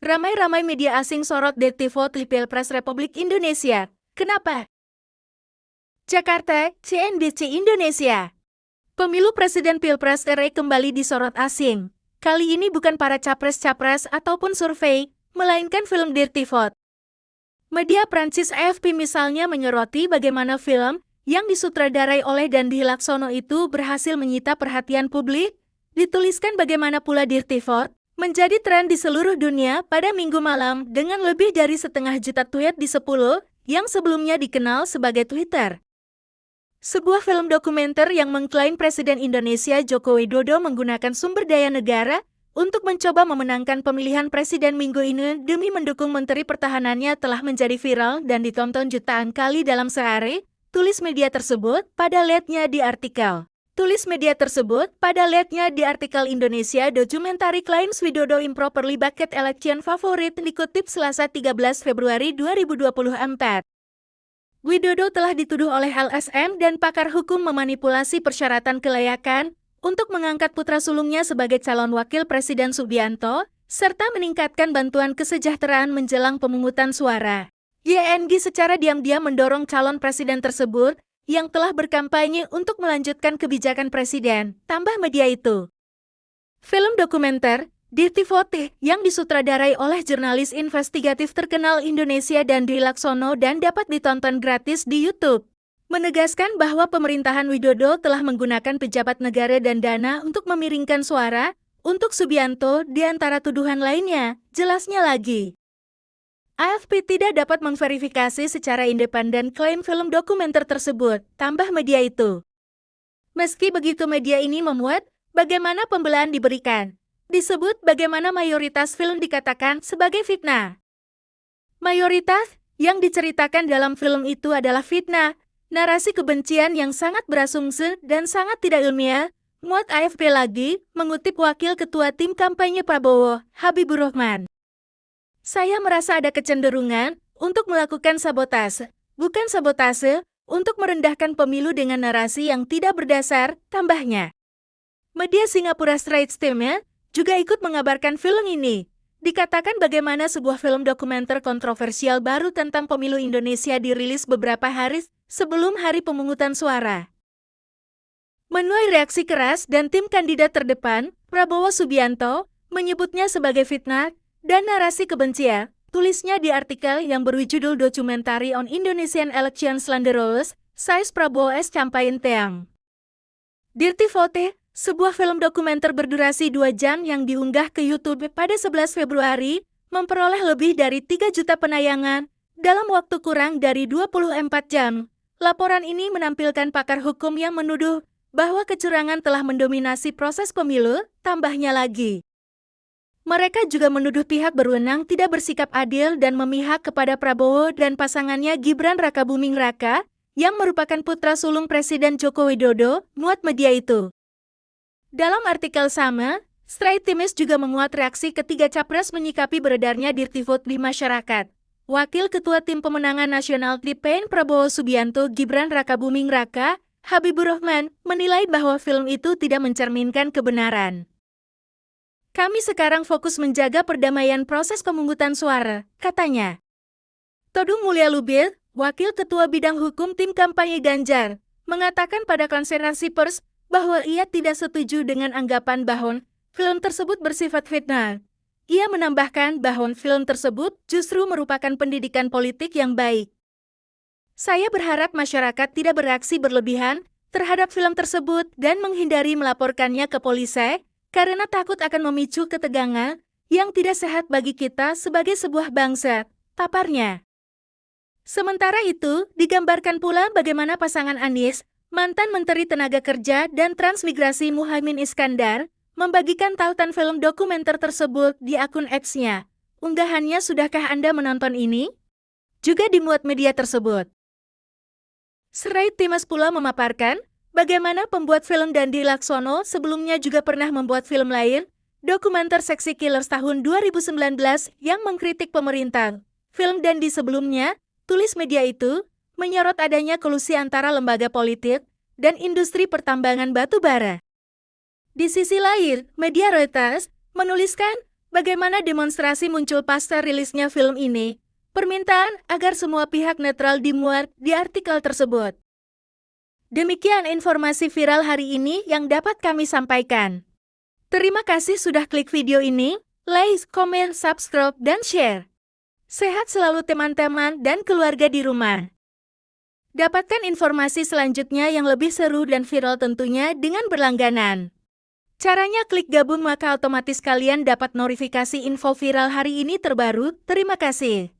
Ramai-ramai media asing sorot Dirty Vote di Pilpres Republik Indonesia. Kenapa? Jakarta, CNBC Indonesia. Pemilu Presiden Pilpres RI kembali disorot asing. Kali ini bukan para capres-capres ataupun survei, melainkan film Dirty Vote. Media Prancis AFP misalnya menyoroti bagaimana film yang disutradarai oleh Dandi Laksono itu berhasil menyita perhatian publik. Dituliskan bagaimana pula Dirty Vote menjadi tren di seluruh dunia pada Minggu malam dengan lebih dari 1,5 juta tweet di 10 yang sebelumnya dikenal sebagai Twitter. Sebuah film dokumenter yang mengklaim Presiden Indonesia Joko Widodo menggunakan sumber daya negara untuk mencoba memenangkan pemilihan presiden minggu ini demi mendukung Menteri Pertahanannya telah menjadi viral dan ditonton jutaan kali dalam sehari, tulis media tersebut pada leadnya di artikel. Indonesia Documentary Claims Widodo Improperly Bucket Election Favorite dikutip Selasa 13 Februari 2024. Widodo telah dituduh oleh LSM dan pakar hukum memanipulasi persyaratan kelayakan untuk mengangkat putra sulungnya sebagai calon wakil Presiden Subianto, serta meningkatkan bantuan kesejahteraan menjelang pemungutan suara. YNG secara diam-diam mendorong calon presiden tersebut yang telah berkampanye untuk melanjutkan kebijakan presiden, tambah media itu. Film dokumenter, Dirty Vote, yang disutradarai oleh jurnalis investigatif terkenal Indonesia Dandi Laksono dan dapat ditonton gratis di YouTube, menegaskan bahwa pemerintahan Widodo telah menggunakan pejabat negara dan dana untuk memiringkan suara untuk Subianto di antara tuduhan lainnya, jelasnya lagi. AFP tidak dapat memverifikasi secara independen klaim film dokumenter tersebut, tambah media itu. Meski begitu media ini memuat bagaimana pembelaan diberikan. Disebut bagaimana mayoritas film dikatakan sebagai fitnah. Mayoritas yang diceritakan dalam film itu adalah fitnah, narasi kebencian yang sangat berasumsi dan sangat tidak ilmiah, muat AFP lagi, mengutip Wakil Ketua Tim Kampanye Prabowo, Habibur Rahman. Saya merasa ada kecenderungan untuk melakukan sabotase, bukan sabotase, untuk merendahkan pemilu dengan narasi yang tidak berdasar, tambahnya. Media Singapura Straits Times juga ikut mengabarkan film ini. Dikatakan bagaimana sebuah film dokumenter kontroversial baru tentang pemilu Indonesia dirilis beberapa hari sebelum hari pemungutan suara. Menuai reaksi keras dan tim kandidat terdepan, Prabowo Subianto, menyebutnya sebagai fitnah dan narasi kebencian, tulisnya di artikel yang berjudul Documentary on Indonesian Elections Slanderous, Size Prabowo S. Campaign Teang. Dirty Vote, sebuah film dokumenter berdurasi 2 jam yang diunggah ke YouTube pada 11 Februari, memperoleh lebih dari 3 juta penayangan dalam waktu kurang dari 24 jam. Laporan ini menampilkan pakar hukum yang menuduh bahwa kecurangan telah mendominasi proses pemilu, tambahnya lagi. Mereka juga menuduh pihak berwenang tidak bersikap adil dan memihak kepada Prabowo dan pasangannya Gibran Rakabuming Raka, yang merupakan putra sulung Presiden Joko Widodo, muat media itu. Dalam artikel sama, Straits Times juga menguat reaksi ketiga capres menyikapi beredarnya Dirty Vote di masyarakat. Wakil Ketua Tim Pemenangan Nasional TPN Prabowo Subianto Gibran Rakabuming Raka, Habibur Rahman, menilai bahwa film itu tidak mencerminkan kebenaran. Kami sekarang fokus menjaga perdamaian proses pemungutan suara, katanya. Todung Mulya Lubis, Wakil Ketua Bidang Hukum Tim Kampanye Ganjar, mengatakan pada konferensi pers bahwa ia tidak setuju dengan anggapan bahwa film tersebut bersifat fitnah. Ia menambahkan bahwa film tersebut justru merupakan pendidikan politik yang baik. Saya berharap masyarakat tidak bereaksi berlebihan terhadap film tersebut dan menghindari melaporkannya ke polisi, karena takut akan memicu ketegangan yang tidak sehat bagi kita sebagai sebuah bangsa, paparnya. Sementara itu, digambarkan pula bagaimana pasangan Anies, mantan Menteri Tenaga Kerja dan Transmigrasi Muhaimin Iskandar, membagikan tautan film dokumenter tersebut di akun X-nya. Unggahannya "Sudahkah Anda menonton ini?" juga dimuat media tersebut. Straits Times pula memaparkan bagaimana pembuat film Dandi Laksono sebelumnya juga pernah membuat film lain, dokumenter Sexy Killers tahun 2019 yang mengkritik pemerintah. Film Dandi sebelumnya, tulis media itu, menyorot adanya kolusi antara lembaga politik dan industri pertambangan batu bara. Di sisi lain, media Reuters menuliskan Bagaimana demonstrasi muncul pasca rilisnya film ini? Permintaan agar semua pihak netral dimuat di artikel tersebut. Demikian informasi viral hari ini yang dapat kami sampaikan. Terima kasih sudah klik video ini, like, komen, subscribe, dan share. Sehat selalu teman-teman dan keluarga di rumah. Dapatkan informasi selanjutnya yang lebih seru dan viral tentunya dengan berlangganan. Caranya klik gabung maka otomatis kalian dapat notifikasi info viral hari ini terbaru. Terima kasih.